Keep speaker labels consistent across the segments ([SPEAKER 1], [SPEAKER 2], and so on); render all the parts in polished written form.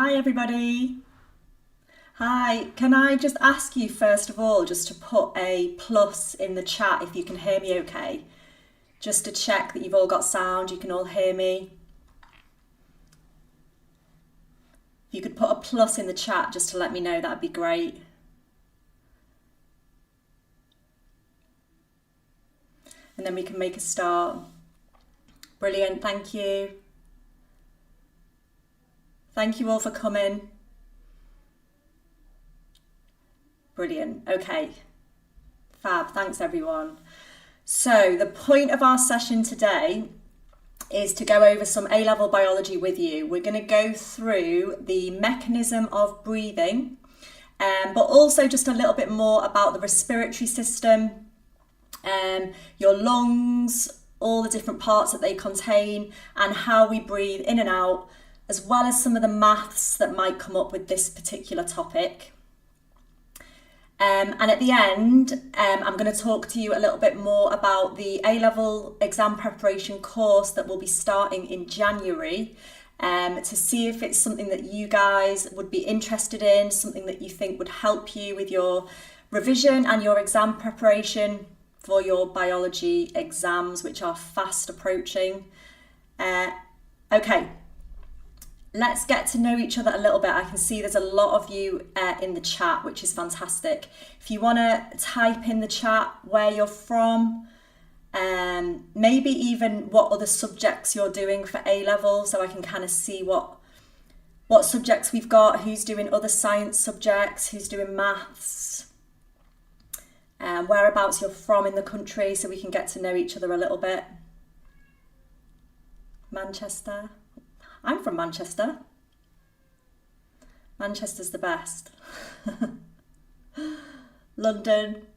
[SPEAKER 1] Hi everybody. Hi, can I just ask you first of all just to put a plus in the chat if you can hear me okay? Just to check that you've all got sound, you can all hear me. If you could put a plus in the chat just to let me know, that'd be great. And then we can make a start. Brilliant, thank you. Thank you all for coming. Brilliant, okay. Fab, thanks everyone. So the point of our session today is to go over some A-level biology with you. We're going to go through the mechanism of breathing, but also just a little bit more about the respiratory system, your lungs, all the different parts that they contain, and how we breathe in and out, as well as some of the maths that might come up with this particular topic. And at the end, I'm going to talk to you a little bit more about the A-level exam preparation course that will be starting in January, to see if it's something that you guys would be interested in, something that you think would help you with your revision and your exam preparation for your biology exams, which are fast approaching. Okay. Let's get to know each other a little bit. I can see there's a lot of you in the chat, which is fantastic. If you want to type in the chat where you're from, maybe even what other subjects you're doing for A-level, so I can kind of see what subjects we've got, who's doing other science subjects, who's doing maths, whereabouts you're from in the country, so we can get to know each other a little bit. Manchester. I'm from Manchester. Manchester's the best. London.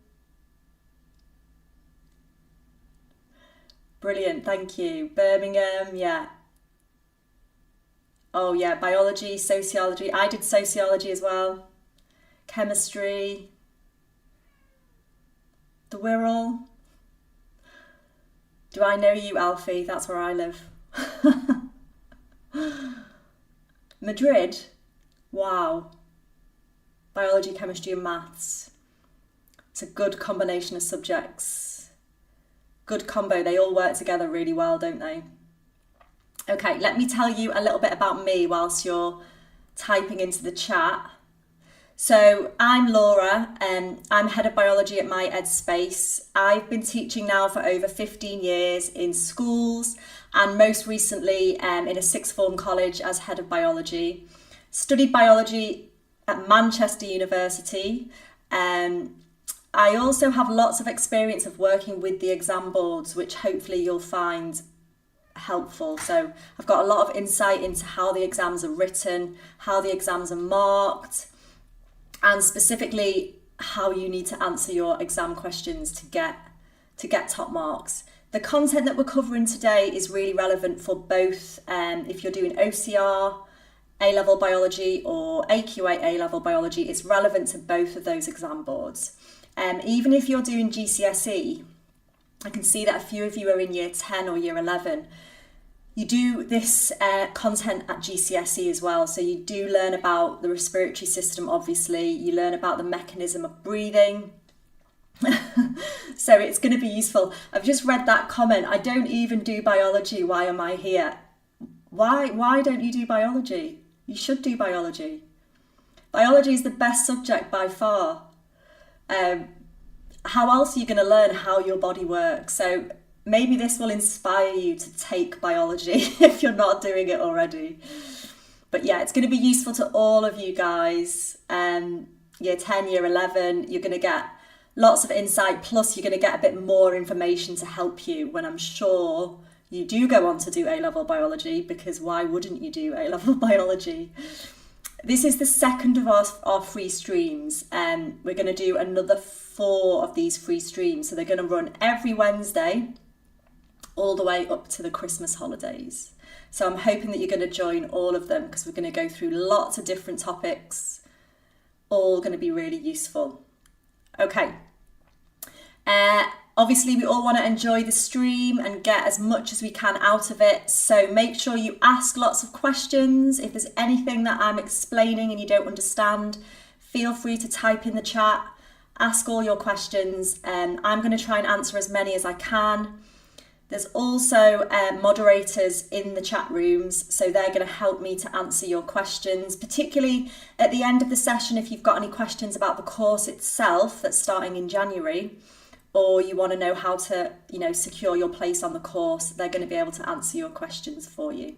[SPEAKER 1] Brilliant, thank you. Birmingham, yeah. Oh yeah, biology, sociology. I did sociology as well. Chemistry. The Wirral. Do I know you, Alfie? That's where I live. Madrid, wow. Biology, chemistry and maths. It's a good combination of subjects. Good combo, they all work together really well, don't they? Okay, let me tell you a little bit about me whilst you're typing into the chat. So I'm Laura, and I'm head of biology at My Ed Space. I've been teaching now for over 15 years in schools, and most recently in a sixth form college as head of biology. Studied biology at Manchester University. I also have lots of experience of working with the exam boards, which hopefully you'll find helpful. So I've got a lot of insight into how the exams are written, how the exams are marked, and specifically how you need to answer your exam questions to get top marks. The content that we're covering today is really relevant for both if you're doing OCR, A-level biology, or AQA A-level biology. It's relevant to both of those exam boards. Even if you're doing GCSE, I can see that a few of you are in year 10 or year 11. You do this content at GCSE as well. So you do learn about the respiratory system, obviously. You learn about the mechanism of breathing. So it's going to be useful. I've just read that comment. I don't even do biology. Why am I here? Why don't you do biology? You should do biology. Biology is the best subject by far. How else are you going to learn how your body works? So maybe this will inspire you to take biology if you're not doing it already. But yeah, it's going to be useful to all of you guys. Year 10, year 11, you're going to get lots of insight, plus you're going to get a bit more information to help you when I'm sure you do go on to do A-level biology, because why wouldn't you do A-level biology? This is the second of our free streams, and we're going to do another 4 of these free streams. So they're going to run every Wednesday all the way up to the Christmas holidays. So I'm hoping that you're going to join all of them, because we're going to go through lots of different topics, all going to be really useful. Okay. Obviously, we all want to enjoy the stream and get as much as we can out of it. So make sure you ask lots of questions. If there's anything that I'm explaining and you don't understand, feel free to type in the chat, ask all your questions. I'm going to try and answer as many as I can. There's also moderators in the chat rooms, so they're going to help me to answer your questions, particularly at the end of the session if you've got any questions about the course itself that's starting in January, or you want to know how to, secure your place on the course. They're going to be able to answer your questions for you.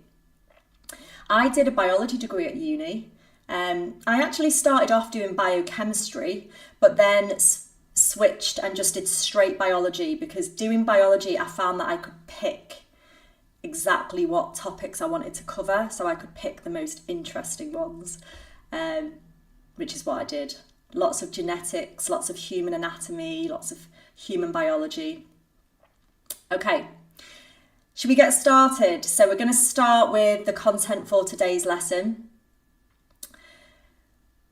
[SPEAKER 1] I did a biology degree at uni. I actually started off doing biochemistry, but then switched and just did straight biology, because doing biology, I found that I could pick exactly what topics I wanted to cover, so I could pick the most interesting ones, which is what I did. Lots of genetics, lots of human anatomy, lots of human biology. Okay, should we get started? So we're going to start with the content for today's lesson,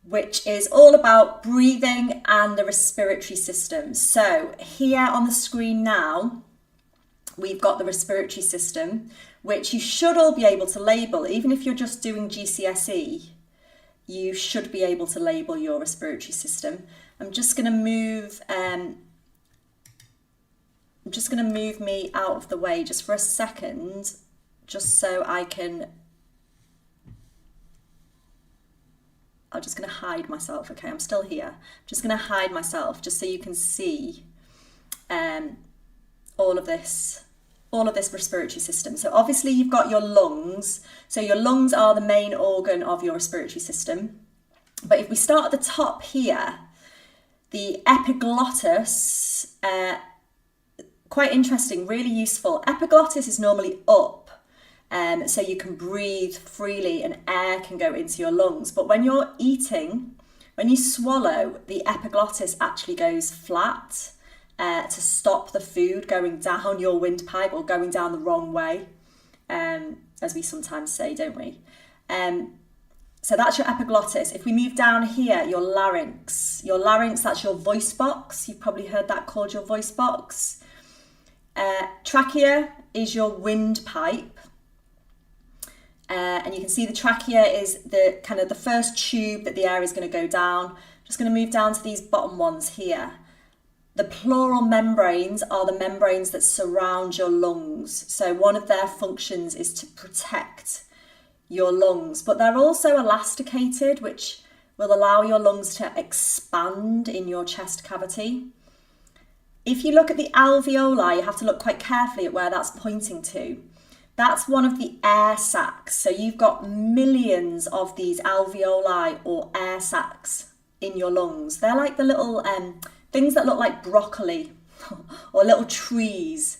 [SPEAKER 1] which is all about breathing and the respiratory system. So here on the screen now, we've got the respiratory system, which you should all be able to label. Even if you're just doing GCSE, you should be able to label your respiratory system. I'm just going to move me out of the way just for a second, just so I can. I'm just going to hide myself. Okay, I'm still here. I'm just going to hide myself just so you can see all of this respiratory system. So obviously you've got your lungs. So your lungs are the main organ of your respiratory system. But if we start at the top here, the epiglottis, quite interesting, really useful. Epiglottis is normally up. So you can breathe freely and air can go into your lungs. But when you're eating, when you swallow, the epiglottis actually goes flat to stop the food going down your windpipe or going down the wrong way, as we sometimes say, don't we? So that's your epiglottis. If we move down here, your larynx. Your larynx, that's your voice box. You've probably heard that called your voice box. Trachea is your windpipe. And you can see the trachea is the kind of the first tube that the air is going to go down. Just going to move down to these bottom ones here. The pleural membranes are the membranes that surround your lungs. So one of their functions is to protect your lungs, but they're also elasticated, which will allow your lungs to expand in your chest cavity. If you look at the alveoli, you have to look quite carefully at where that's pointing to. That's one of the air sacs. So you've got millions of these alveoli or air sacs in your lungs. They're like the little things that look like broccoli or little trees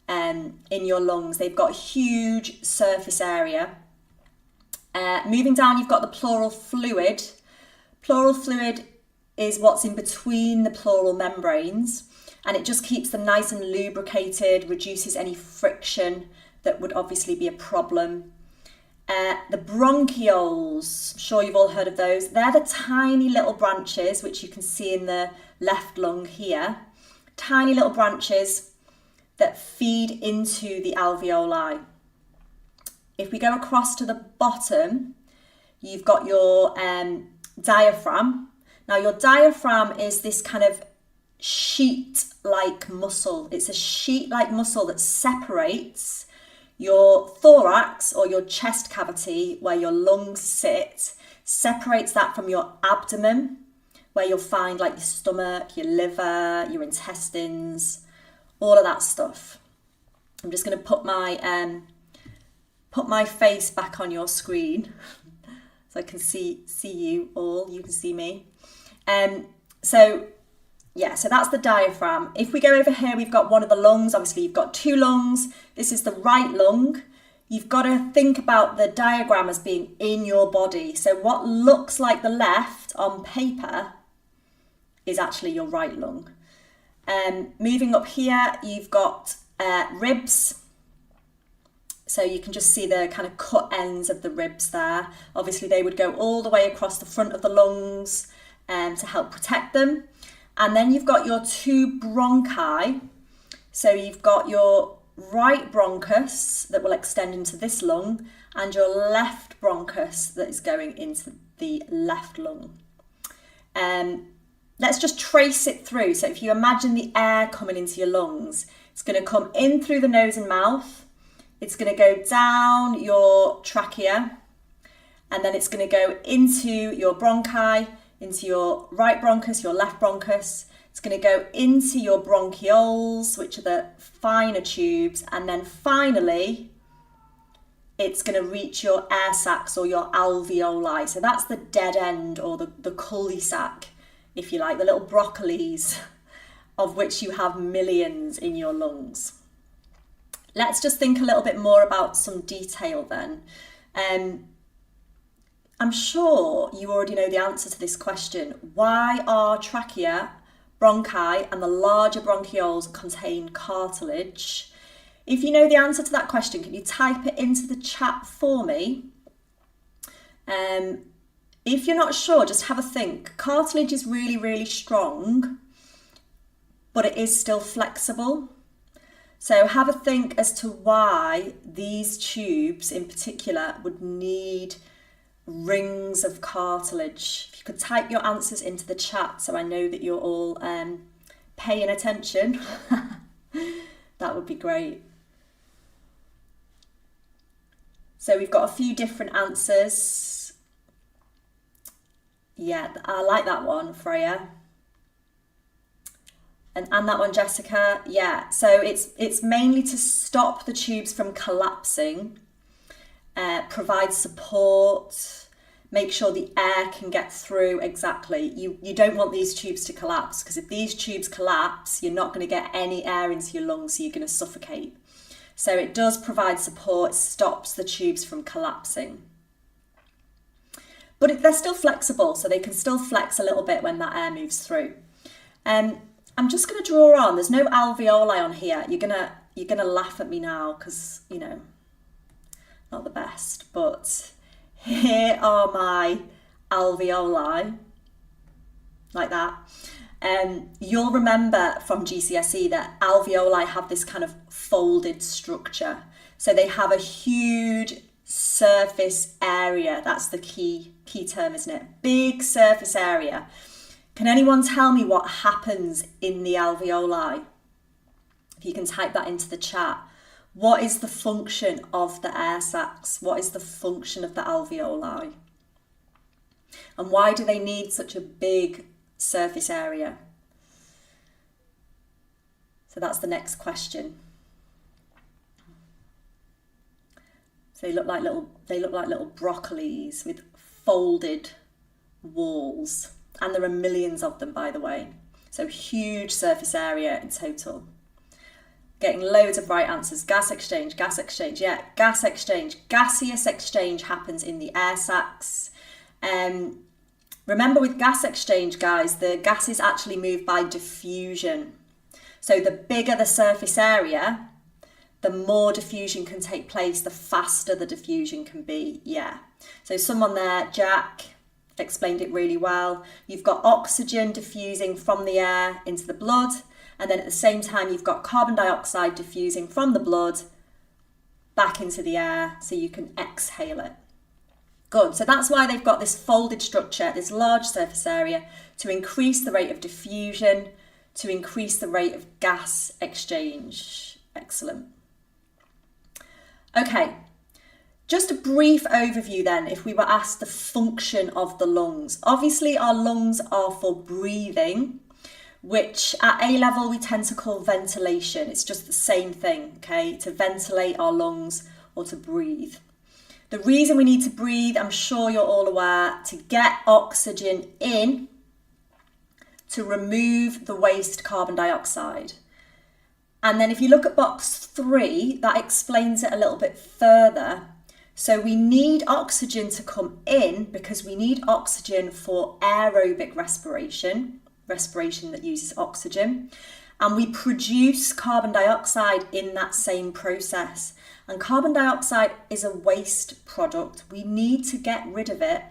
[SPEAKER 1] in your lungs. They've got huge surface area. Moving down, you've got the pleural fluid. Pleural fluid is what's in between the pleural membranes, and it just keeps them nice and lubricated, reduces any friction that would obviously be a problem. The bronchioles, I'm sure you've all heard of those. They're the tiny little branches, which you can see in the left lung here. Tiny little branches that feed into the alveoli. If we go across to the bottom, you've got your diaphragm. Now your diaphragm is this kind of sheet-like muscle. It's a sheet-like muscle that separates your thorax or your chest cavity, where your lungs sit, separates that from your abdomen, where you'll find like your stomach, your liver, your intestines, all of that stuff. I'm just going to put my face back on your screen so I can see you all, you can see me. So that's the diaphragm. If we go over here, we've got one of the lungs. Obviously, you've got two lungs. This is the right lung. You've got to think about the diagram as being in your body. So what looks like the left on paper is actually your right lung. Moving up here, you've got ribs. So you can just see the kind of cut ends of the ribs there. Obviously, they would go all the way across the front of the lungs to help protect them. And then you've got your two bronchi. So you've got your right bronchus that will extend into this lung and your left bronchus that is going into the left lung. Let's just trace it through. So if you imagine the air coming into your lungs, it's going to come in through the nose and mouth. It's going to go down your trachea, and then it's going to go into your bronchi, into your right bronchus, your left bronchus. It's going to go into your bronchioles, which are the finer tubes, and then finally it's going to reach your air sacs or your alveoli. So that's the dead end, or the cul-de-sac, if you like, the little broccolis of which you have millions in your lungs. Let's just think a little bit more about some detail then. I'm sure you already know the answer to this question. Why are trachea, bronchi and the larger bronchioles contain cartilage? If you know the answer to that question, can you type it into the chat for me? If you're not sure, just have a think. Cartilage is really, really strong, but it is still flexible. So have a think as to why these tubes in particular would need rings of cartilage. If you could type your answers into the chat so I know that you're all paying attention, that would be great. So we've got a few different answers. Yeah, I like that one, Freya. And that one, Jessica. Yeah, so it's mainly to stop the tubes from collapsing, provide support, make sure the air can get through. Exactly. You don't want these tubes to collapse, because if these tubes collapse, you're not going to get any air into your lungs, so you're going to suffocate. So it does provide support, stops the tubes from collapsing. But they're still flexible, so they can still flex a little bit when that air moves through. I'm just going to draw on. There's no alveoli on here. You're gonna laugh at me now because, you know, not the best. But here are my alveoli, like that. You'll remember from GCSE that alveoli have this kind of folded structure. So they have a huge surface area. That's the key term, isn't it? Big surface area. Can anyone tell me what happens in the alveoli? If you can type that into the chat. What is the function of the air sacs? What is the function of the alveoli? And why do they need such a big surface area? So that's the next question. So they look like little broccolis with folded walls. And there are millions of them, by the way. So huge surface area in total. Getting loads of right answers. Gas exchange. Yeah, gas exchange. Gaseous exchange happens in the air sacs. Remember with gas exchange, guys, the gases actually move by diffusion. So the bigger the surface area, the more diffusion can take place, the faster the diffusion can be. Yeah. So someone there, Jack, explained it really well. You've got oxygen diffusing from the air into the blood, and then at the same time you've got carbon dioxide diffusing from the blood back into the air so you can exhale it. Good. So that's why they've got this folded structure, this large surface area, to increase the rate of diffusion, to increase the rate of gas exchange. Excellent. Okay. Just a brief overview then, if we were asked the function of the lungs. Obviously our lungs are for breathing, which at A level we tend to call ventilation. It's just the same thing, okay? To ventilate our lungs or to breathe. The reason we need to breathe, I'm sure you're all aware, to get oxygen in, to remove the waste carbon dioxide. And then if you look at box 3, that explains it a little bit further. So we need oxygen to come in because we need oxygen for aerobic respiration that uses oxygen. And we produce carbon dioxide in that same process. And carbon dioxide is a waste product. We need to get rid of it.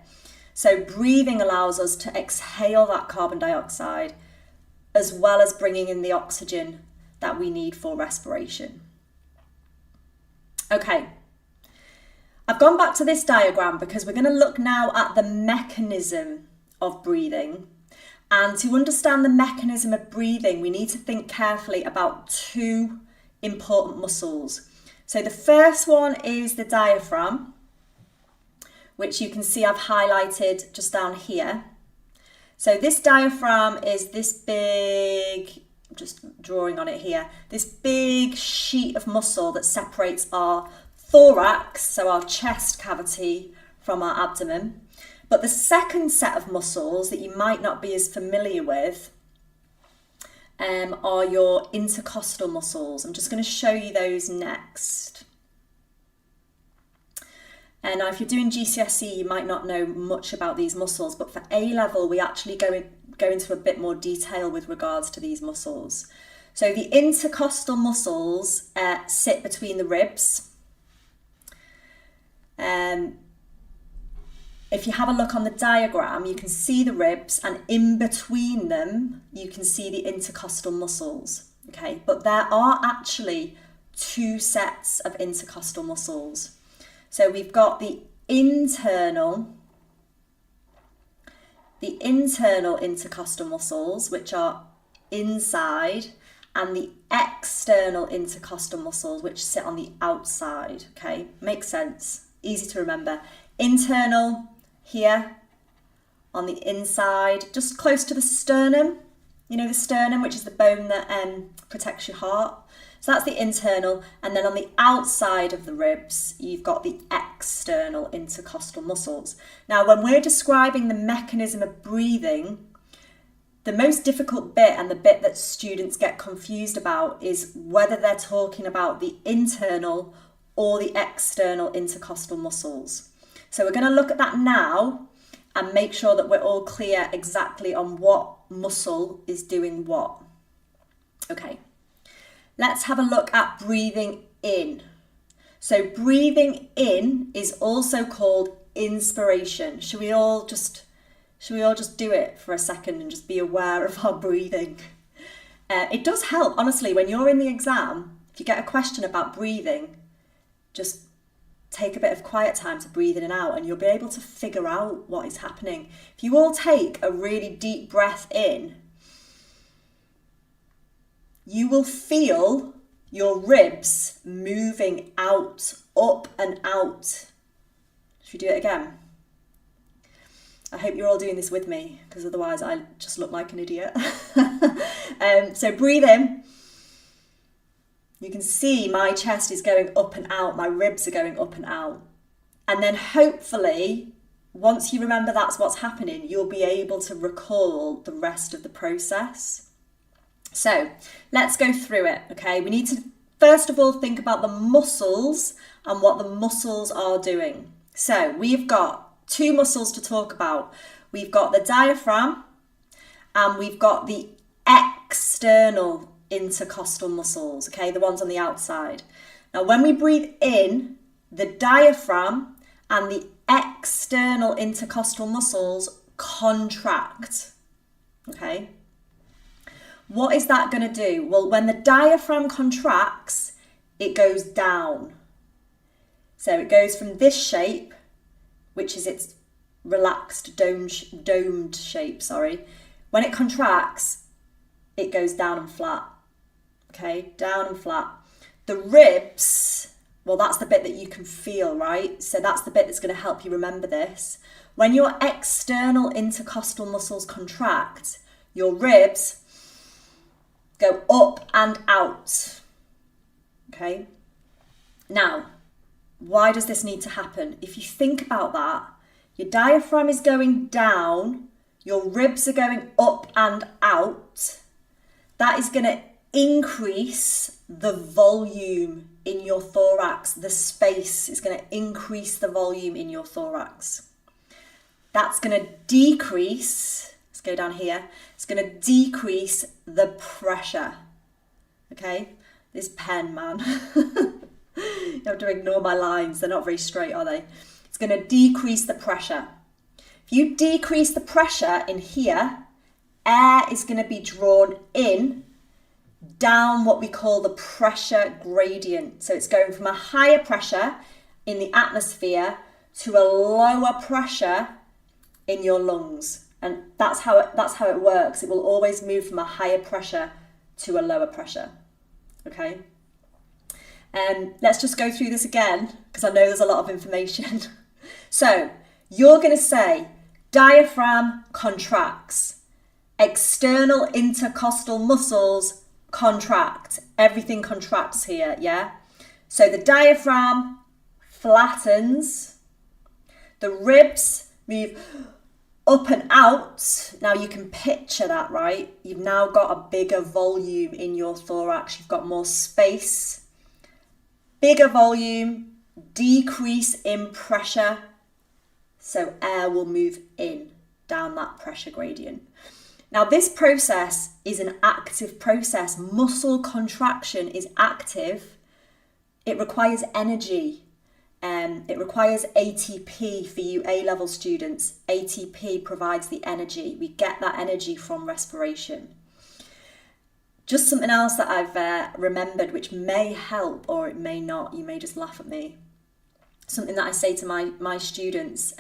[SPEAKER 1] So breathing allows us to exhale that carbon dioxide as well as bringing in the oxygen that we need for respiration. Okay, I've gone back to this diagram because we're going to look now at the mechanism of breathing. And to understand the mechanism of breathing, we need to think carefully about two important muscles. So the first one is the diaphragm, which you can see I've highlighted just down here. So this diaphragm is this big, I'm just drawing on it here, this big sheet of muscle that separates our thorax, so our chest cavity, from our abdomen. But the second set of muscles that you might not be as familiar with are your intercostal muscles. I'm just going to show you those next. And now if you're doing GCSE, you might not know much about these muscles, but for A-level, we actually go into a bit more detail with regards to these muscles. So the intercostal muscles sit between the ribs. If you have a look on the diagram, you can see the ribs, and in between them, you can see the intercostal muscles, okay? But there are actually two sets of intercostal muscles. So we've got the internal intercostal muscles, which are inside, and the external intercostal muscles, which sit on the outside, okay? Makes sense, easy to remember. Internal here on the inside, just close to the sternum. You know the sternum, which is the bone that protects your heart. So that's the internal, and then on the outside of the ribs, you've got the external intercostal muscles. Now, when we're describing the mechanism of breathing, the most difficult bit, and the bit that students get confused about, is whether they're talking about the internal or the external intercostal muscles. So we're going to look at that now and make sure that we're all clear exactly on what muscle is doing what. Okay. Let's have a look at breathing in. So breathing in is also called inspiration. Should we all just do it for a second and just be aware of our breathing? It does help, honestly, when you're in the exam, if you get a question about breathing, just take a bit of quiet time to breathe in and out, and you'll be able to figure out what is happening. If you all take a really deep breath in, you will feel your ribs moving out, up and out. Should we do it again? I hope you're all doing this with me, because otherwise I just look like an idiot. So breathe in. You can see my chest is going up and out, my ribs are going up and out. And then hopefully, once you remember that's what's happening, you'll be able to recall the rest of the process. So let's go through it, okay? We need to first of all think about the muscles and what the muscles are doing. So we've got two muscles to talk about. We've got the diaphragm and we've got the external intercostal muscles, okay? The ones on the outside. Now when we breathe in, the diaphragm and the external intercostal muscles contract, okay? What is that going to do? Well, when the diaphragm contracts, it goes down. So it goes from this shape, which is its relaxed domed shape, When it contracts, it goes down and flat. Okay, down and flat. The ribs, well, that's the bit that you can feel, right? So that's the bit that's going to help you remember this. When your external intercostal muscles contract, your ribs go up and out, okay? Now, why does this need to happen? If you think about that, your diaphragm is going down, your ribs are going up and out. That is going to increase the volume in your thorax. The space is going to increase the volume in your thorax. That's going to decrease, let's go down here, it's going to decrease the pressure, okay? This pen, man. You have to ignore my lines, they're not very straight, are they? It's going to decrease the pressure. If you decrease the pressure in here, air is going to be drawn in down what we call the pressure gradient. So it's going from a higher pressure in the atmosphere to a lower pressure in your lungs. And that's how it works. It will always move from a higher pressure to a lower pressure. Okay? Let's just go through this again, because I know there's a lot of information. So you're going to say diaphragm contracts, external intercostal muscles contract. Everything contracts here, yeah? So the diaphragm flattens, the ribs move up and out. Now you can picture that, right? You've now got a bigger volume in your thorax. You've got more space, bigger volume, decrease in pressure. So air will move in down that pressure gradient. Now this process is an active process. Muscle contraction is active. It requires energy. It requires ATP for you A-level students. ATP provides the energy. We get that energy from respiration. Just something else that I've remembered, which may help or it may not. You may just laugh at me. Something that I say to my students.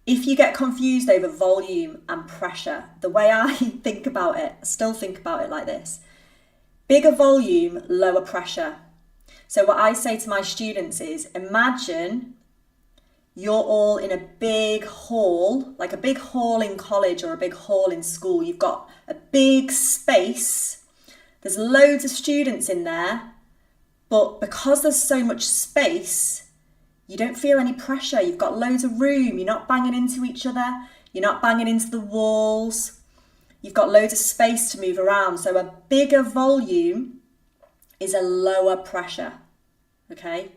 [SPEAKER 1] If you get confused over volume and pressure, the way I think about it, I still think about it like this. Bigger volume, lower pressure. So what I say to my students is, imagine you're all in a big hall, like a big hall in college or a big hall in school. You've got a big space. There's loads of students in there, but because there's so much space, you don't feel any pressure. You've got loads of room. You're not banging into each other. You're not banging into the walls. You've got loads of space to move around. So a bigger volume is a lower pressure, okay?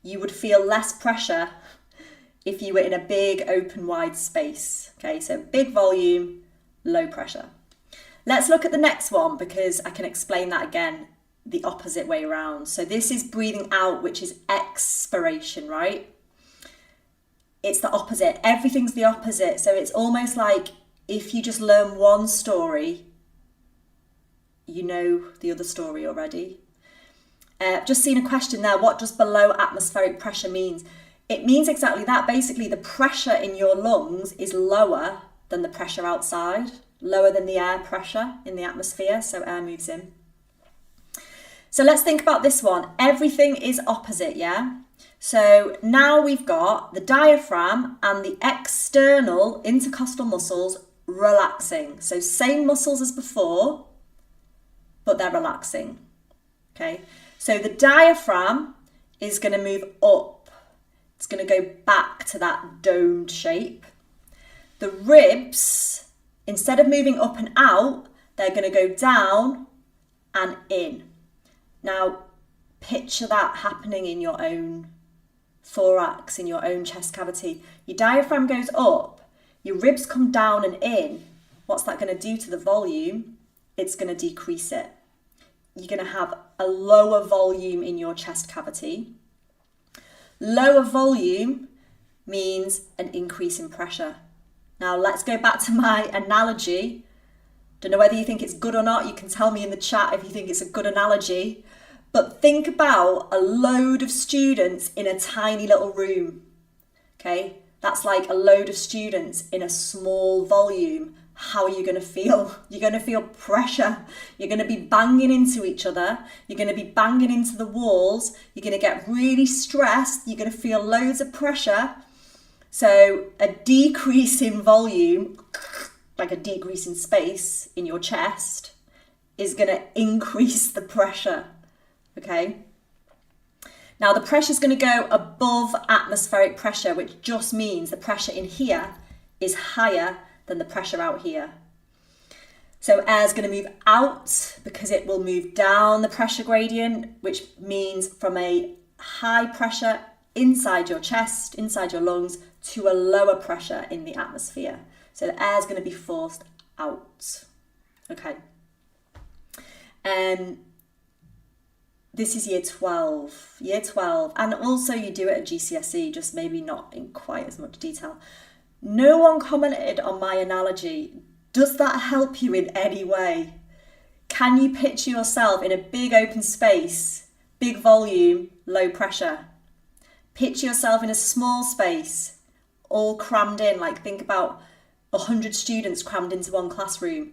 [SPEAKER 1] You would feel less pressure if you were in a big open wide space, okay? So big volume, low pressure. Let's look at the next one because I can explain that again the opposite way around. So this is breathing out, which is expiration, right? It's the opposite. Everything's the opposite. So it's almost like if you just learn one story, you know the other story already. Just seen a question there. What does below atmospheric pressure means? It means exactly that. Basically, the pressure in your lungs is lower than the pressure outside, lower than the air pressure in the atmosphere, so air moves in. So let's think about this one. Everything is opposite, yeah? So now we've got the diaphragm and the external intercostal muscles relaxing. So same muscles as before, but they're relaxing, okay? So the diaphragm is going to move up. It's going to go back to that domed shape. The ribs, instead of moving up and out, they're going to go down and in. Now, picture that happening in your own thorax, in your own chest cavity. Your diaphragm goes up, your ribs come down and in. What's that going to do to the volume? It's going to decrease it. You're going to have a lower volume in your chest cavity. Lower volume means an increase in pressure. Now let's go back to my analogy. Don't know whether you think it's good or not. You can tell me in the chat if you think it's a good analogy. But think about a load of students in a tiny little room. Okay, that's like a load of students in a small volume. How are you going to feel? You're going to feel pressure. You're going to be banging into each other. You're going to be banging into the walls. You're going to get really stressed. You're going to feel loads of pressure. So a decrease in volume, like a decrease in space in your chest, is going to increase the pressure, okay? Now the pressure is going to go above atmospheric pressure, which just means the pressure in here is higher than the pressure out here. So air is going to move out because it will move down the pressure gradient, which means from a high pressure inside your chest, inside your lungs, to a lower pressure in the atmosphere. So the air is going to be forced out. Okay. This is year 12. Year 12. And also you do it at GCSE, just maybe not in quite as much detail. No one commented on my analogy. Does that help you in any way? Can you picture yourself in a big open space, big volume, low pressure? Picture yourself in a small space, all crammed in, like think about 100 students crammed into one classroom.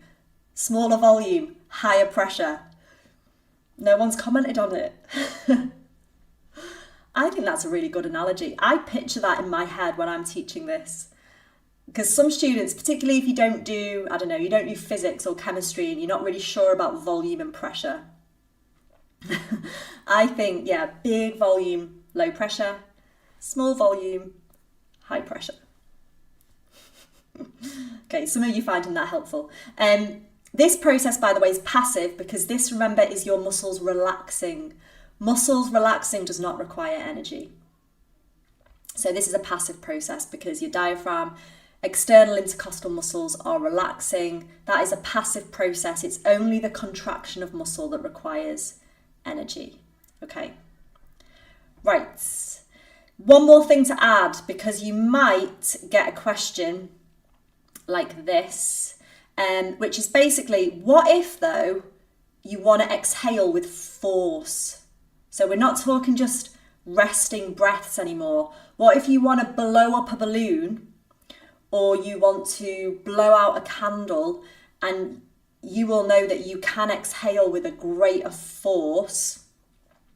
[SPEAKER 1] Smaller volume, higher pressure. No one's commented on it. I think that's a really good analogy. I picture that in my head when I'm teaching this. Because some students, particularly if you don't do, you don't do physics or chemistry and you're not really sure about volume and pressure. I think, yeah, big volume, low pressure, small volume, high pressure. Okay, some of you finding that helpful. This process, by the way, is passive because this, remember, is your muscles relaxing. Muscles relaxing does not require energy. So this is a passive process because your diaphragm, external intercostal muscles are relaxing. That is a passive process. It's only the contraction of muscle that requires energy. Okay. Right. One more thing to add, because you might get a question like this, which is basically, what if though you want to exhale with force? So we're not talking just resting breaths anymore. What if you want to blow up a balloon, or you want to blow out a candle, and you will know that you can exhale with a greater force?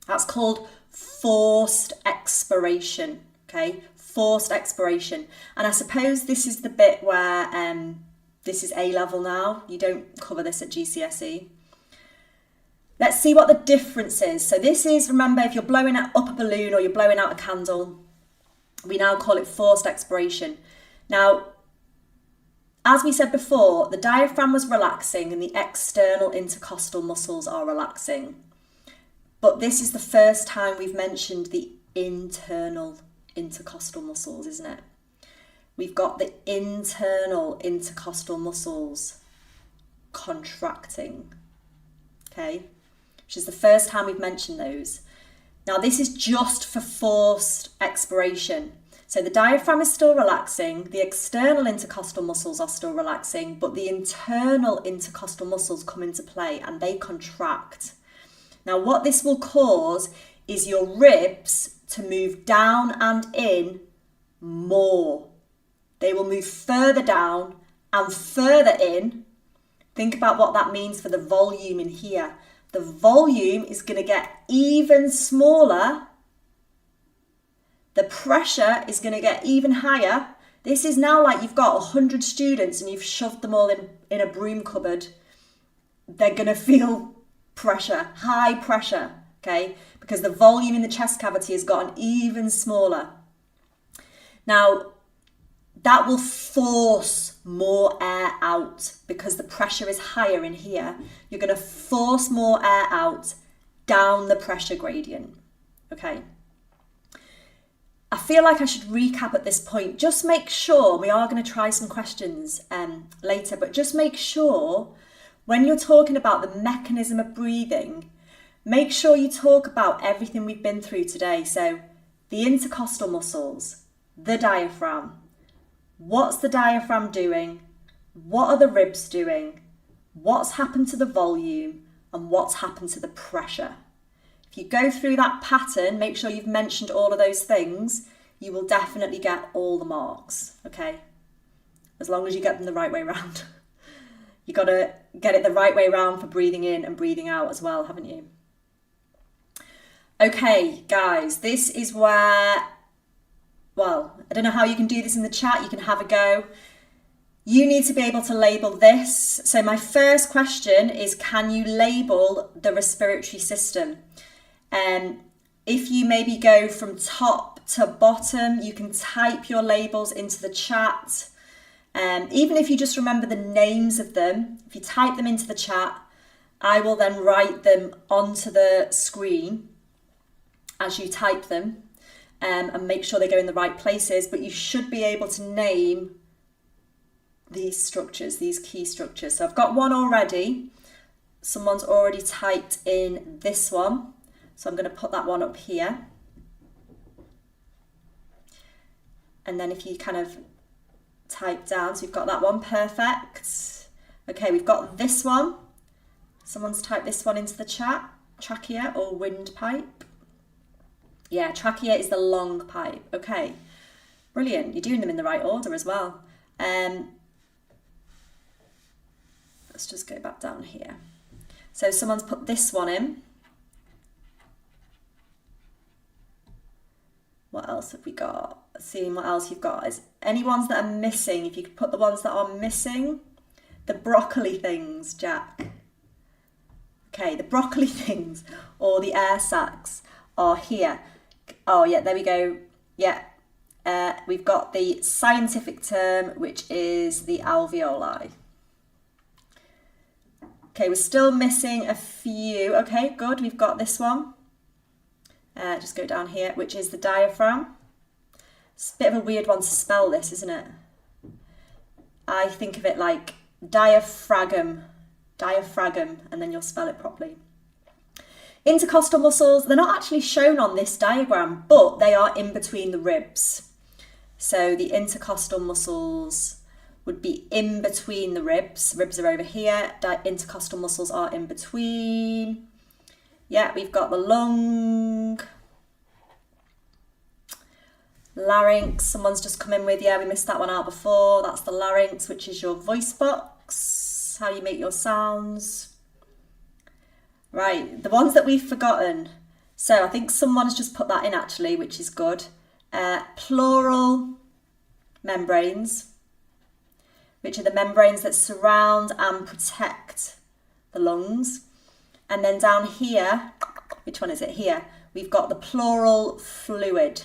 [SPEAKER 1] That's called forced expiration, okay? Forced expiration. And I suppose this is the bit where this is A level now. You don't cover this at GCSE. Let's see what the difference is. So this is, remember, if you're blowing up a balloon or you're blowing out a candle, we now call it forced expiration. Now, as we said before, the diaphragm was relaxing and the external intercostal muscles are relaxing. But this is the first time we've mentioned the internal intercostal muscles, isn't it? We've got the internal intercostal muscles contracting, okay? Which is the first time we've mentioned those. Now this is just for forced expiration. So the diaphragm is still relaxing, the external intercostal muscles are still relaxing, but the internal intercostal muscles come into play and they contract. Now what this will cause is your ribs to move down and in more. They will move further down and further in. Think about what that means for the volume in here. The volume is going to get even smaller. The pressure is going to get even higher. This is now like you've got 100 students and you've shoved them all in a broom cupboard. They're going to feel pressure, high pressure, okay? Because the volume in the chest cavity has gotten even smaller. Now, that will force more air out because the pressure is higher in here. You're going to force more air out down the pressure gradient, okay? I feel like I should recap at this point. Just make sure, we are going to try some questions later, but just make sure when you're talking about the mechanism of breathing, make sure you talk about everything we've been through today. So the intercostal muscles, the diaphragm. What's the diaphragm doing? What are the ribs doing? What's happened to the volume? And what's happened to the pressure? If you go through that pattern, make sure you've mentioned all of those things, you will definitely get all the marks, okay? As long as you get them the right way round. You got to get it the right way round for breathing in and breathing out as well, haven't you? Okay, guys, this is where, well, I don't know how you can do this in the chat. You can have a go. You need to be able to label this. So my first question is, can you label the respiratory system? If you maybe go from top to bottom, you can type your labels into the chat. Even if you just remember the names of them, if you type them into the chat, I will then write them onto the screen as you type them. And make sure they go in the right places, but you should be able to name these structures, these key structures. So I've got one already. Someone's already typed in this one. So I'm going to put that one up here. And then if you kind of type down, so you've got that one, perfect. Okay, we've got this one. Someone's typed this one into the chat. Trachea or windpipe. Yeah, trachea is the long pipe. Okay, brilliant. You're doing them in the right order as well. Let's just go back down here. So someone's put this one in. What else have we got? Seeing what else you've got. Is any ones that are missing? If you could put the ones that are missing. The broccoli things, Jack. Okay, the broccoli things or the air sacs are here. Oh yeah, there we go. Yeah, we've got the scientific term, which is the alveoli. Okay, we're still missing a few. Okay, good, we've got this one. Just go down here, which is the diaphragm. It's a bit of a weird one to spell this, isn't it? I think of it like diaphragm, and then you'll spell it properly. Intercostal muscles, they're not actually shown on this diagram, but they are in between the ribs. So the intercostal muscles would be in between the ribs. Ribs are over here, intercostal muscles are in between. Yeah, we've got the lung. Larynx, someone's just come in with, yeah, we missed that one out before. That's the larynx, which is your voice box, how you make your sounds. Right, the ones that we've forgotten. So I think someone's just put that in actually, which is good. Pleural membranes, which are the membranes that surround and protect the lungs. And then down here, which one is it here? We've got the pleural fluid,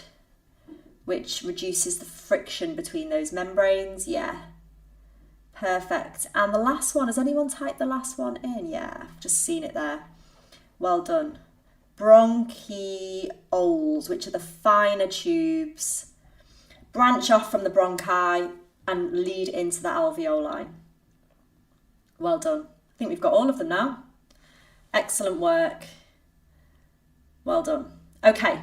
[SPEAKER 1] which reduces the friction between those membranes. Yeah, perfect. And the last one, has anyone typed the last one in? Yeah, I've just seen it there. Well done. Bronchioles, which are the finer tubes, branch off from the bronchi and lead into the alveoli. Well done. I think we've got all of them now. Excellent work. Well done. Okay,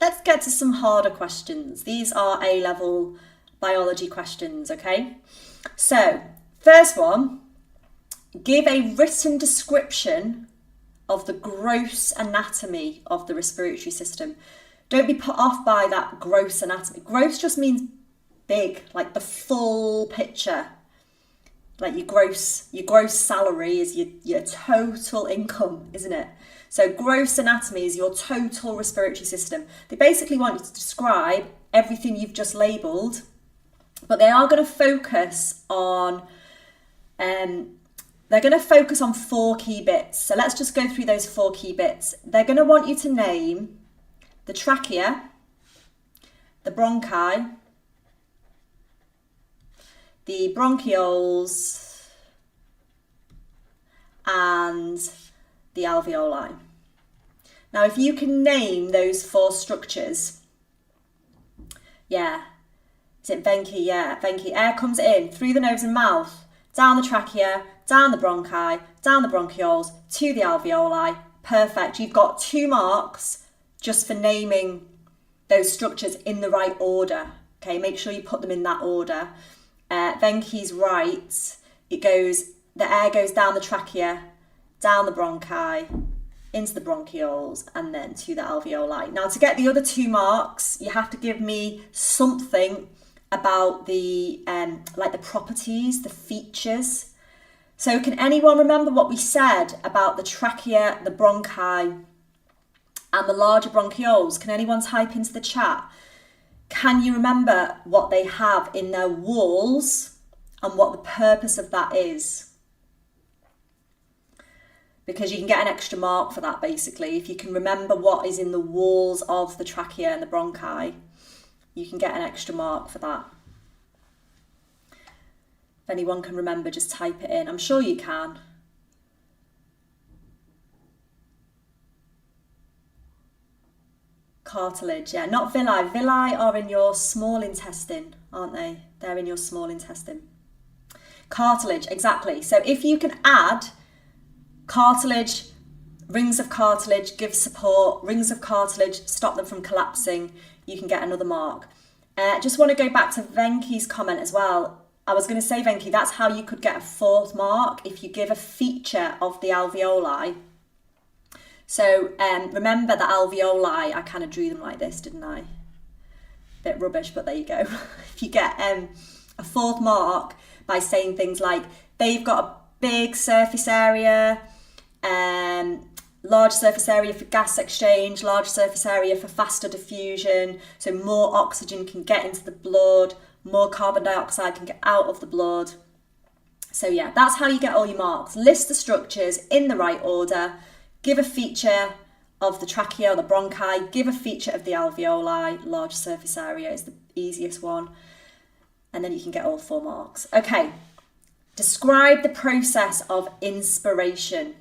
[SPEAKER 1] let's get to some harder questions. These are A-level biology questions, okay? So, first one, give a written description of the gross anatomy of the respiratory system. Don't be put off by that gross anatomy. Gross just means big, like the full picture. Like your gross salary is your total income, isn't it? So gross anatomy is your total respiratory system. They basically want you to describe everything you've just labelled, but they are going to focus on four key bits. So let's just go through those four key bits. They're going to want you to name the trachea, the bronchi, the bronchioles, and the alveoli. Now, if you can name those four structures, yeah, is it Venki? Yeah, Venki. Air comes in through the nose and mouth, down the trachea, down the bronchi, down the bronchioles, to the alveoli. Perfect. You've got 2 marks just for naming those structures in the right order. Okay, make sure you put them in that order. Venki's right. The air goes down the trachea, down the bronchi, into the bronchioles, and then to the alveoli. Now, to get the other 2 marks, you have to give me something about the the properties, the features. So can anyone remember what we said about the trachea, the bronchi, and the larger bronchioles? Can anyone type into the chat? Can you remember what they have in their walls and what the purpose of that is? Because you can get an extra mark for that, basically. If you can remember what is in the walls of the trachea and the bronchi, you can get an extra mark for that. If anyone can remember, just type it in. I'm sure you can. Cartilage, yeah, not villi. Villi are in your small intestine, aren't they? They're in your small intestine. Cartilage, exactly. So if you can add cartilage, rings of cartilage, give support, rings of cartilage, stop them from collapsing, you can get another mark. Just want to go back to Venki's comment as well. I was going to say, Venki, that's how you could get a 4th mark if you give a feature of the alveoli. So remember the alveoli, I kind of drew them like this, didn't I? Bit rubbish, but there you go. If you get a 4th mark by saying things like, they've got a big surface area, large surface area for gas exchange, large surface area for faster diffusion, so more oxygen can get into the blood, more carbon dioxide can get out of the blood. So yeah, that's how you get all your marks. List the structures in the right order, give a feature of the trachea or the bronchi, give a feature of the alveoli, large surface area is the easiest one, and then you can get all 4 marks. Okay, describe the process of inspiration.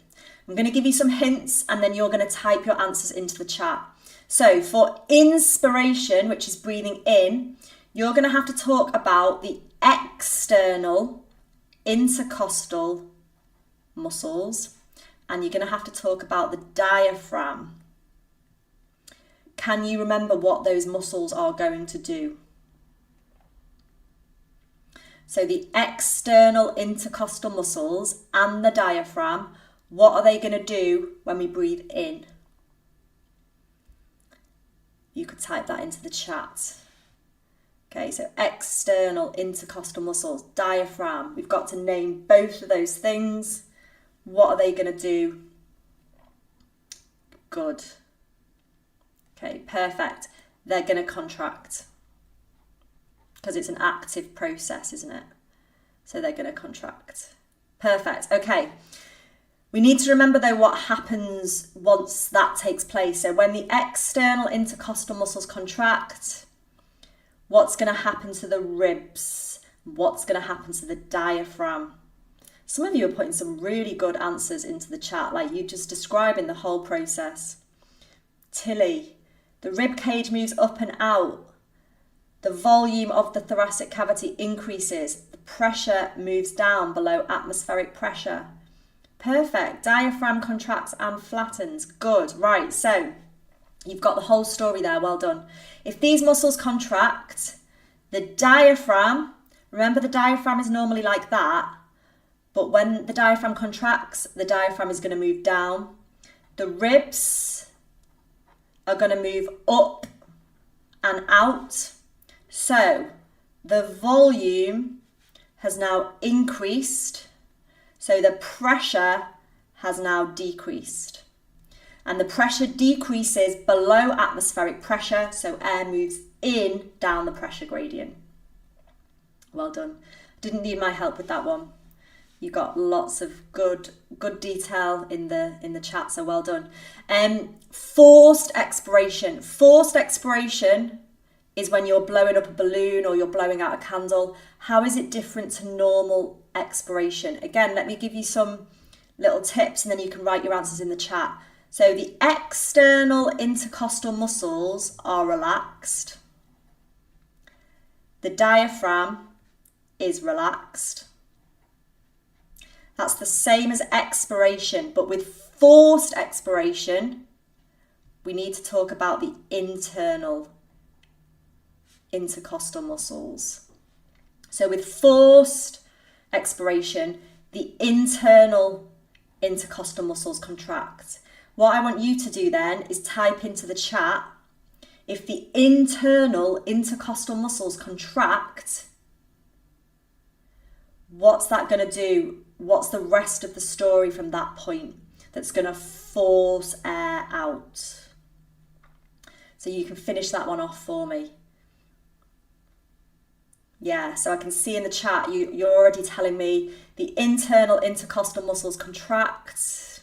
[SPEAKER 1] I'm going to give you some hints and then you're going to type your answers into the chat. So for inspiration, which is breathing in, you're going to have to talk about the external intercostal muscles and you're going to have to talk about the diaphragm. Can you remember what those muscles are going to do? So the external intercostal muscles and the diaphragm, what are they going to do when we breathe in? You could type that into the chat. Okay, so external intercostal muscles, diaphragm. We've got to name both of those things. What are they going to do? Good. Okay, perfect. They're going to contract because it's an active process, isn't it? So they're going to contract. Perfect. Okay. We need to remember though what happens once that takes place. So when the external intercostal muscles contract, what's going to happen to the ribs? What's going to happen to the diaphragm? Some of you are putting some really good answers into the chat, like you just describing the whole process. Tilly, the rib cage moves up and out. The volume of the thoracic cavity increases. The pressure moves down below atmospheric pressure. Perfect. Diaphragm contracts and flattens. Good. Right. So you've got the whole story there. Well done. If these muscles contract, the diaphragm, remember the diaphragm is normally like that, but when the diaphragm contracts, the diaphragm is going to move down. The ribs are going to move up and out. So the volume has now increased. So the pressure has now decreased. And the pressure decreases below atmospheric pressure, so air moves in down the pressure gradient. Well done. Didn't need my help with that one. You got lots of good detail in the chat, so well done. Forced expiration. Forced expiration is when you're blowing up a balloon or you're blowing out a candle. How is it different to normal expiration? Again, let me give you some little tips and then you can write your answers in the chat. So the external intercostal muscles are relaxed. The diaphragm is relaxed. That's the same as expiration, but with forced expiration, we need to talk about the internal intercostal muscles. So with forced expiration, the internal intercostal muscles contract. What I want you to do then is type into the chat, if the internal intercostal muscles contract, what's that going to do? What's the rest of the story from that point that's going to force air out? So you can finish that one off for me. Yeah, so I can see in the chat, you're already telling me the internal intercostal muscles contract.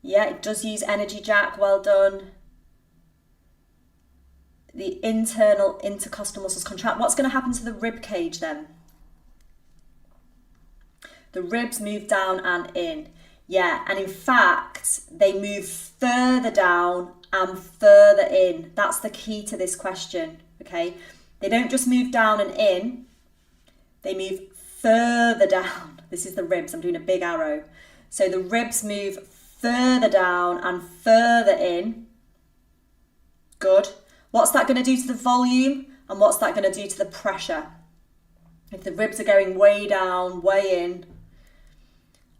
[SPEAKER 1] Yeah, it does use energy, Jack. Well done. The internal intercostal muscles contract. What's going to happen to the rib cage then? The ribs move down and in. Yeah, and in fact, they move further down and further in. That's the key to this question, okay? They don't just move down and in, they move further down. This is the ribs, I'm doing a big arrow. So the ribs move further down and further in. Good. What's that going to do to the volume? And what's that going to do to the pressure? If the ribs are going way down, way in,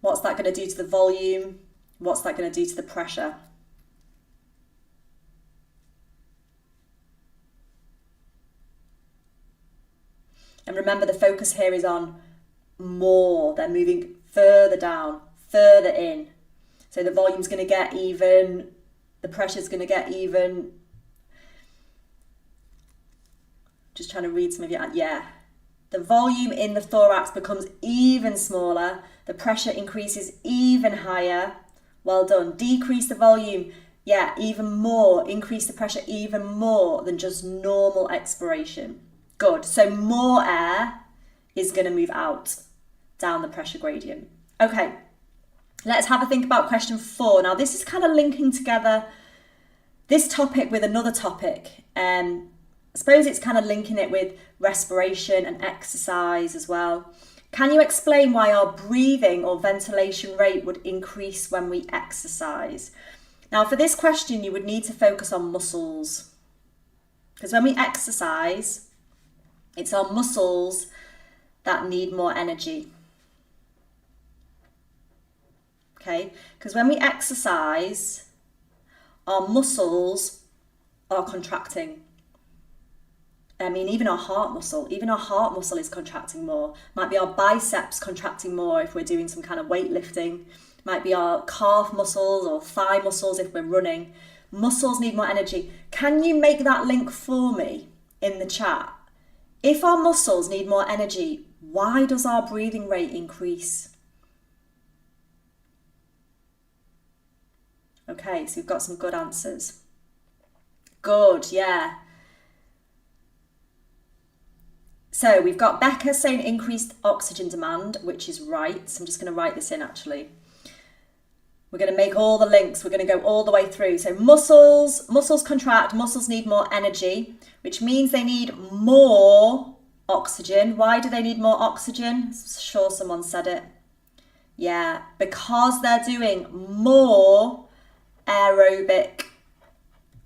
[SPEAKER 1] what's that going to do to the volume? What's that going to do to the pressure? And remember, the focus here is on more. They're moving further down, further in. So the volume's going to get even, the pressure's going to get even. Just trying to read some of you. Yeah. The volume in the thorax becomes even smaller. The pressure increases even higher. Well done. Decrease the volume. Yeah, even more. Increase the pressure even more than just normal expiration. Good. So more air is going to move out down the pressure gradient. Okay. Let's have a think about question 4. Now, this is kind of linking together this topic with another topic. I suppose it's kind of linking it with respiration and exercise as well. Can you explain why our breathing or ventilation rate would increase when we exercise? Now, for this question, you would need to focus on muscles. Because when we exercise, it's our muscles that need more energy. Okay? Because when we exercise, our muscles are contracting. I mean, even our heart muscle is contracting more. Might be our biceps contracting more if we're doing some kind of weightlifting. Might be our calf muscles or thigh muscles if we're running. Muscles need more energy. Can you make that link for me in the chat? If our muscles need more energy, why does our breathing rate increase? Okay, so we've got some good answers. Good, yeah. So we've got Becca saying increased oxygen demand, which is right. So I'm just going to write this in actually. We're going to make all the links. We're going to go all the way through. So muscles contract, muscles need more energy, which means they need more oxygen. Why do they need more oxygen? I'm sure someone said it. Yeah, because they're doing more aerobic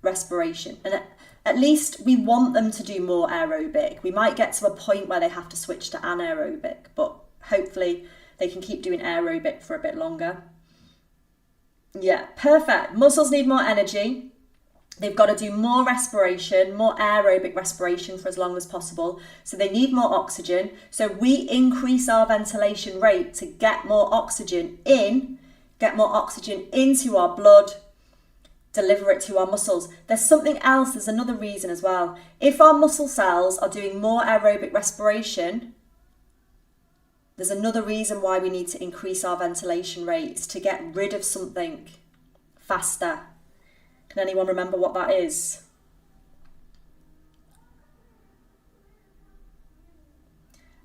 [SPEAKER 1] respiration. And at least we want them to do more aerobic. We might get to a point where they have to switch to anaerobic, but hopefully they can keep doing aerobic for a bit longer. Yeah, perfect. Muscles need more energy. They've got to do more respiration, more aerobic respiration for as long as possible. So they need more oxygen. So we increase our ventilation rate to get more oxygen in, get more oxygen into our blood, deliver it to our muscles. There's something else, there's another reason as well. If our muscle cells are doing more aerobic respiration, there's another reason why we need to increase our ventilation rates, to get rid of something faster. Can anyone remember what that is?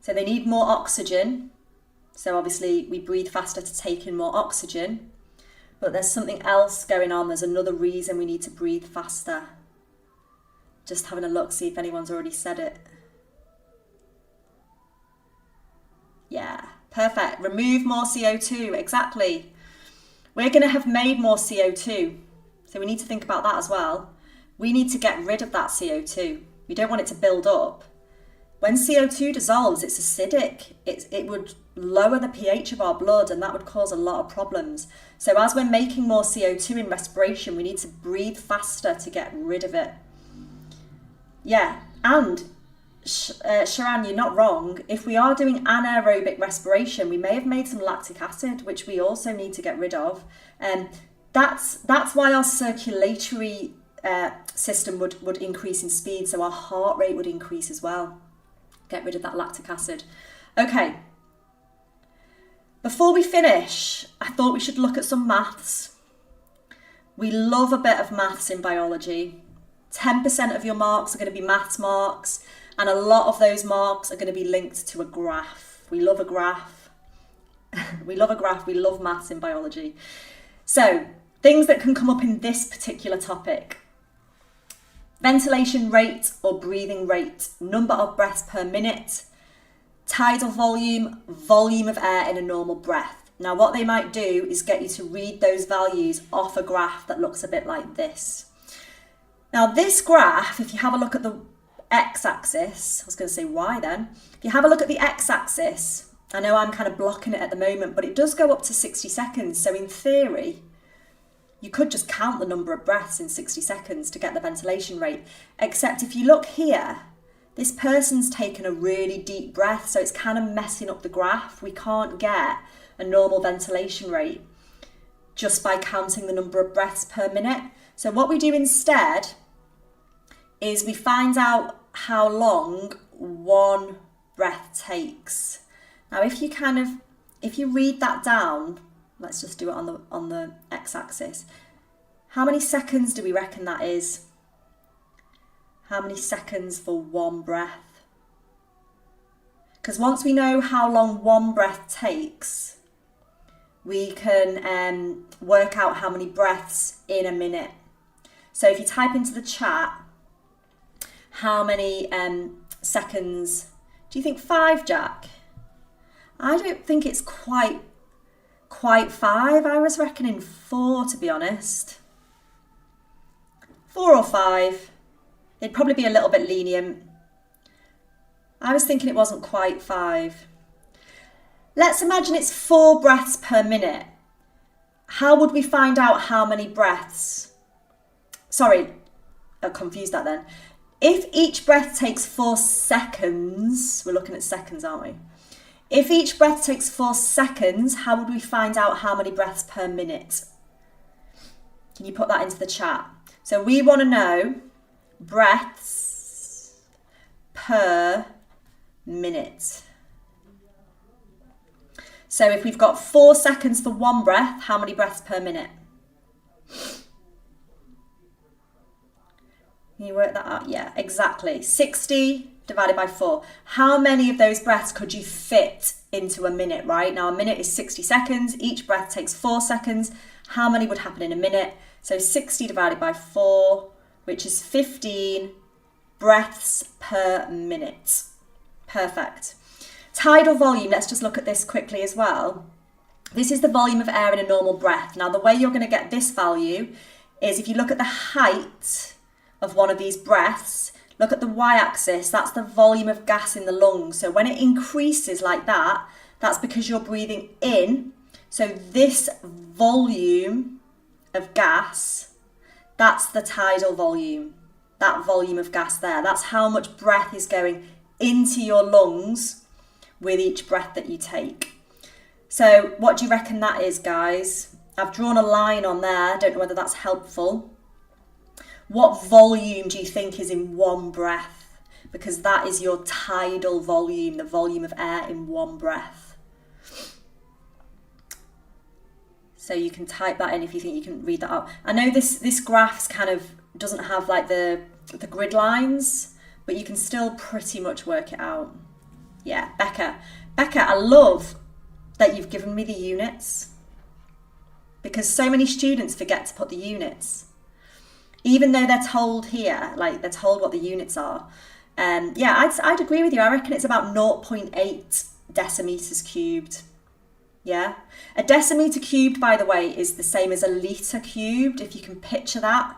[SPEAKER 1] So they need more oxygen. So obviously we breathe faster to take in more oxygen. But there's something else going on. There's another reason we need to breathe faster. Just having a look, see if anyone's already said it. Yeah, perfect. Remove more CO2, exactly. We're going to have made more CO2. So we need to think about that as well. We need to get rid of that CO2. We don't want it to build up. When CO2 dissolves, it's acidic. It would lower the pH of our blood, and that would cause a lot of problems. So as we're making more CO2 in respiration, we need to breathe faster to get rid of it. Yeah, and Sharon, you're not wrong. If we are doing anaerobic respiration, we may have made some lactic acid, which we also need to get rid of. That's why our circulatory system would increase in speed, so our heart rate would increase as well. Get rid of that lactic acid. Okay. Before we finish, I thought we should look at some maths. We love a bit of maths in biology. 10% of your marks are going to be maths marks, and a lot of those marks are going to be linked to a graph. We love a graph. We love a graph. We love maths in biology. So, things that can come up in this particular topic. Ventilation rate or breathing rate, number of breaths per minute, tidal volume, volume of air in a normal breath. Now what they might do is get you to read those values off a graph that looks a bit like this. Now this graph, if you have a look at the x-axis, I was going to say y then. If you have a look at the x-axis, I know I'm kind of blocking it at the moment, but it does go up to 60 seconds. So in theory, you could just count the number of breaths in 60 seconds to get the ventilation rate. Except if you look here, this person's taken a really deep breath, so it's kind of messing up the graph. We can't get a normal ventilation rate just by counting the number of breaths per minute. So what we do instead is we find out how long one breath takes. Now, if you read that down, let's just do it on the x-axis. How many seconds do we reckon that is? How many seconds for one breath? Because once we know how long one breath takes, we can work out how many breaths in a minute. So if you type into the chat, how many seconds, do you think 5, Jack? I don't think it's quite 5. I was reckoning 4, to be honest. 4 or 5. They'd probably be a little bit lenient. I was thinking it wasn't quite 5. Let's imagine it's 4 breaths per minute. How would we find out how many breaths? Sorry, I confused that then. If each breath takes 4 seconds, we're looking at seconds, aren't we? If each breath takes 4 seconds, how would we find out how many breaths per minute? Can you put that into the chat? So we want to know breaths per minute. So if we've got 4 seconds for one breath, how many breaths per minute? Can you work that out? Yeah, exactly. 60 divided by 4. How many of those breaths could you fit into a minute, right? Now, a minute is 60 seconds. Each breath takes 4 seconds. How many would happen in a minute? So 60 divided by 4, which is 15 breaths per minute. Perfect. Tidal volume, let's just look at this quickly as well. This is the volume of air in a normal breath. Now, the way you're going to get this value is if you look at the height of one of these breaths, look at the y-axis, that's the volume of gas in the lungs. So when it increases like that, that's because you're breathing in. So this volume of gas, that's the tidal volume, that volume of gas there. That's how much breath is going into your lungs with each breath that you take. So what do you reckon that is, guys? I've drawn a line on there. Don't know whether that's helpful. What volume do you think is in one breath? Because that is your tidal volume, the volume of air in one breath. So you can type that in if you think you can read that out. I know this graph's kind of doesn't have like the grid lines, but you can still pretty much work it out. Yeah, Becca, I love that you've given me the units, because so many students forget to put the units. Even though they're told here, like they're told what the units are. Yeah, I'd agree with you. I reckon it's about 0.8 decimeters cubed. Yeah. A decimeter cubed, by the way, is the same as a litre cubed, if you can picture that.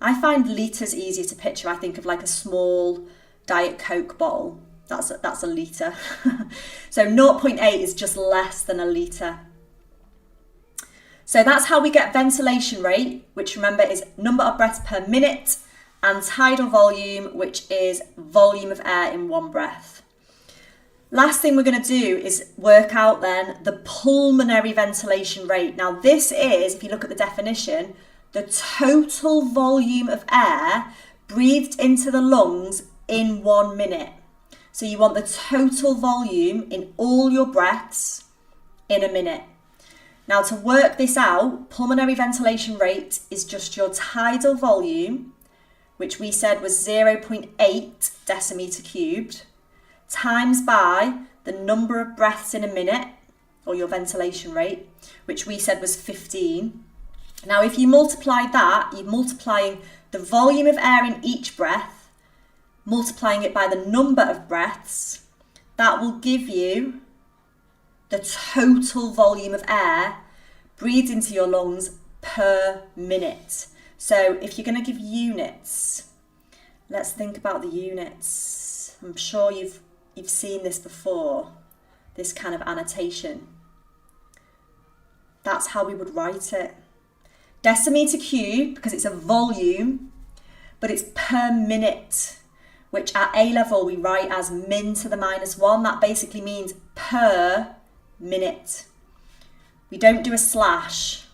[SPEAKER 1] I find litres easier to picture. I think of like a small Diet Coke bottle. That's a litre. So 0.8 is just less than a litre. So that's how we get ventilation rate, which remember is number of breaths per minute, and tidal volume, which is volume of air in one breath. Last thing we're going to do is work out then the pulmonary ventilation rate. Now this is, if you look at the definition, the total volume of air breathed into the lungs in 1 minute. So you want the total volume in all your breaths in a minute. Now to work this out, pulmonary ventilation rate is just your tidal volume, which we said was 0.8 decimeter cubed, times by the number of breaths in a minute, or your ventilation rate, which we said was 15. Now if you multiply that, you're multiplying the volume of air in each breath, multiplying it by the number of breaths, that will give you the total volume of air breathed into your lungs per minute. So if you're going to give units, let's think about the units. I'm sure you've seen this before, this kind of annotation. That's how we would write it. Decimeter cube, because it's a volume, but it's per minute, which at A level we write as min to the -1. That basically means per minute. We don't do a slash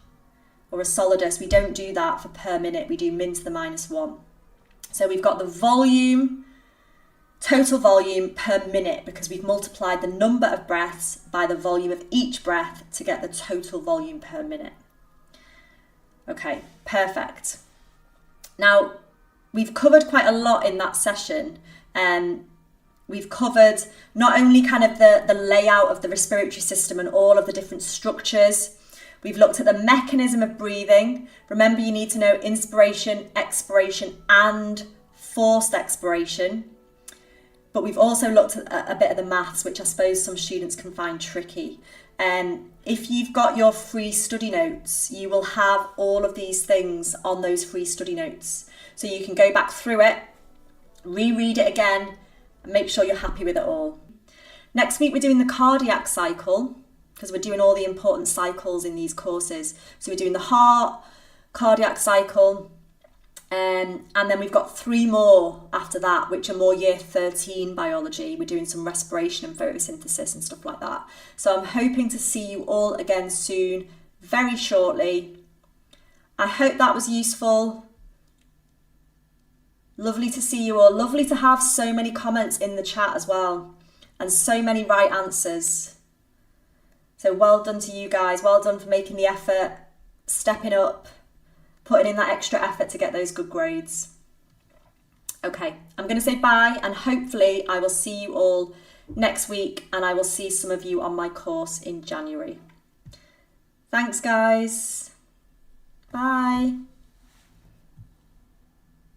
[SPEAKER 1] or a solidus. We don't do that for per minute. We do min to the -1. So we've got the volume, total volume per minute, because we've multiplied the number of breaths by the volume of each breath to get the total volume per minute. Okay, perfect. Now, we've covered quite a lot in that session. We've covered not only kind of the layout of the respiratory system and all of the different structures. We've looked at the mechanism of breathing. Remember, you need to know inspiration, expiration, and forced expiration. But we've also looked at a bit of the maths, which I suppose some students can find tricky. If you've got your free study notes, you will have all of these things on those free study notes. So you can go back through it, reread it again, and make sure you're happy with it all. Next week, we're doing the cardiac cycle, because we're doing all the important cycles in these courses. So we're doing the heart, cardiac cycle, and then we've got 3 more after that, which are more year 13 biology. We're doing some respiration and photosynthesis and stuff like that. So I'm hoping to see you all again soon, very shortly. I hope that was useful. Lovely to see you all. Lovely to have so many comments in the chat as well, and so many right answers. So well done to you guys. Well done for making the effort, stepping up, putting in that extra effort to get those good grades. Okay, I'm going to say bye, and hopefully I will see you all next week, and I will see some of you on my course in January. Thanks, guys. Bye.